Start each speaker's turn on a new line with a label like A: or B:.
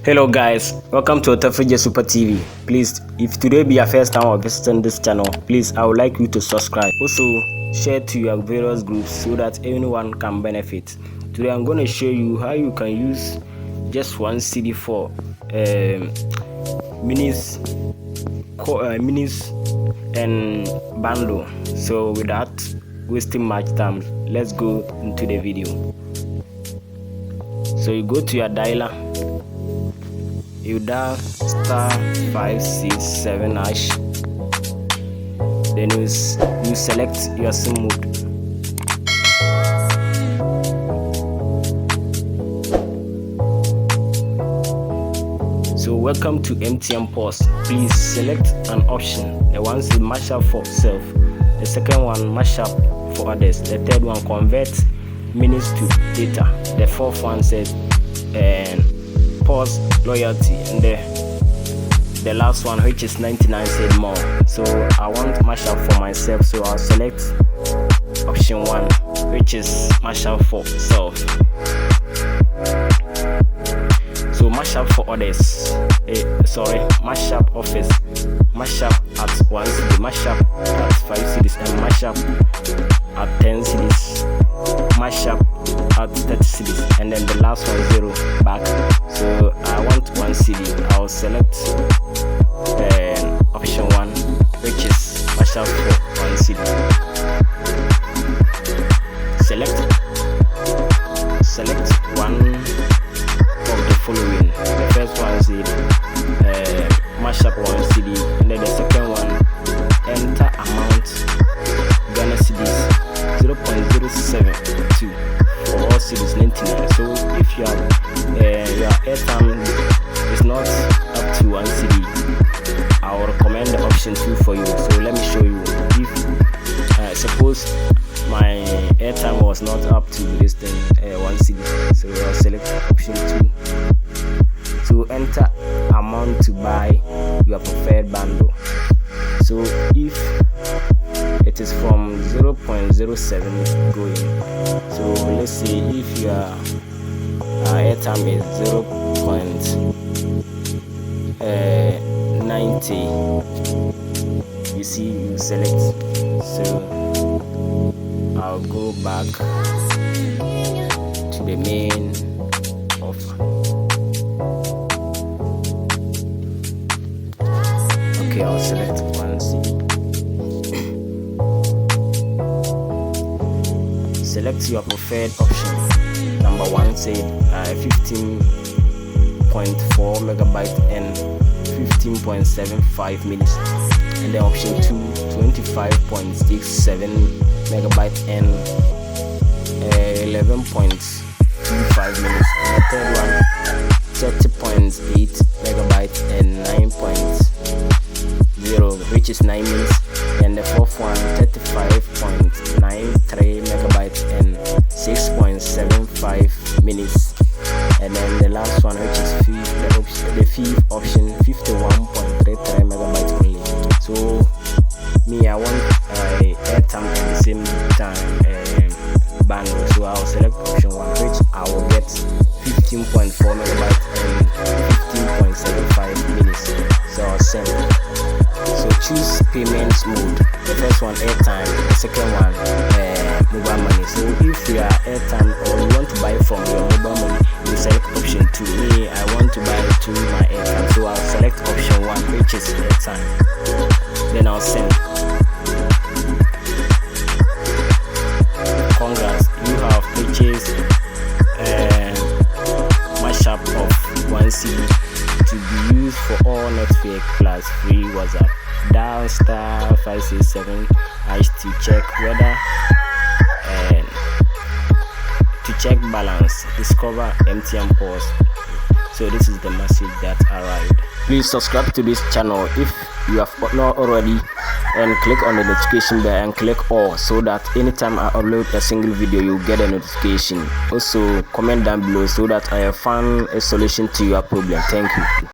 A: Hello guys, welcome to Otafrija Super TV. Please, if today be your first time of visiting this channel, please I would like you to subscribe. Also, share to your various groups so that anyone can benefit. Today I'm going to show you how you can use just one CD for minis and bundle. So without wasting much time, let's go into the video. So you go to your dialer. You dial *567#. Then you select your SIM mode. So welcome to MTN Pause. Please select an option. The one says mashup for self. The second one mashup for others. The third one convert minutes to data. The fourth one says pause loyalty, and the last one, which is 99, said more. So I want mashup for myself, so I'll select option 1, which is mashup for self. So mashup for others, mashup office, mashup at 1 CD, mashup at 5 CDs, and mashup at 10 CDs, mashup at 30 CDs, and then the last one 0 back. So I want 1 CD. I'll select option 1, which is mashup for 1 CD. Select one of the following. The first one is mashup 1 CD, and then the second one, enter amount Ghana cedis 0.072 for all CDs 99. So if you have your airtime is not up to 1 CD, I will recommend the option 2 for you. So let me show you. If suppose my airtime was not up to this thing 1 CD, so I'll select option 2. So enter amount to buy your preferred bundle. So if it is from 0.07 going, so let's see if your airtime is 0.90, you see, you select. So I'll go back to the main offer. Okay, I'll select 1 CD. Select your preferred option. Number 1 said 15.4 megabyte and 15.75 minutes, and then option 2 25.67 megabyte and 11.25 minutes, and the third one 30.8 megabyte and 9.0, which is 9 minutes, and the fourth one 35.93 megabyte and 6.75 minutes, and then the last one, which is the fifth option 51.33 megabytes only. So me, I want airtime at the same time bundle, so I'll select option 1, which I will get 15.4 megabyte and 15.75 minutes. So I'll send. So choose payments mode. The first one airtime, the second one mobile money. So if you are airtime or you want to buy from your mobile money, you select option 2. Me, I want to buy to my airtime, so I'll select option 1, which is airtime. Then I'll send. Congrats, you have purchased mashup of 1 CD to be used for all network plus free WhatsApp. Dial *567# to check whether to check balance. Discover MTN Pause. So this is the message that arrived. Please subscribe to this channel if you have not already, and click on the notification bell and click all, so that anytime I upload a single video you get a notification. Also comment down below so that I have found a solution to your problem. Thank you.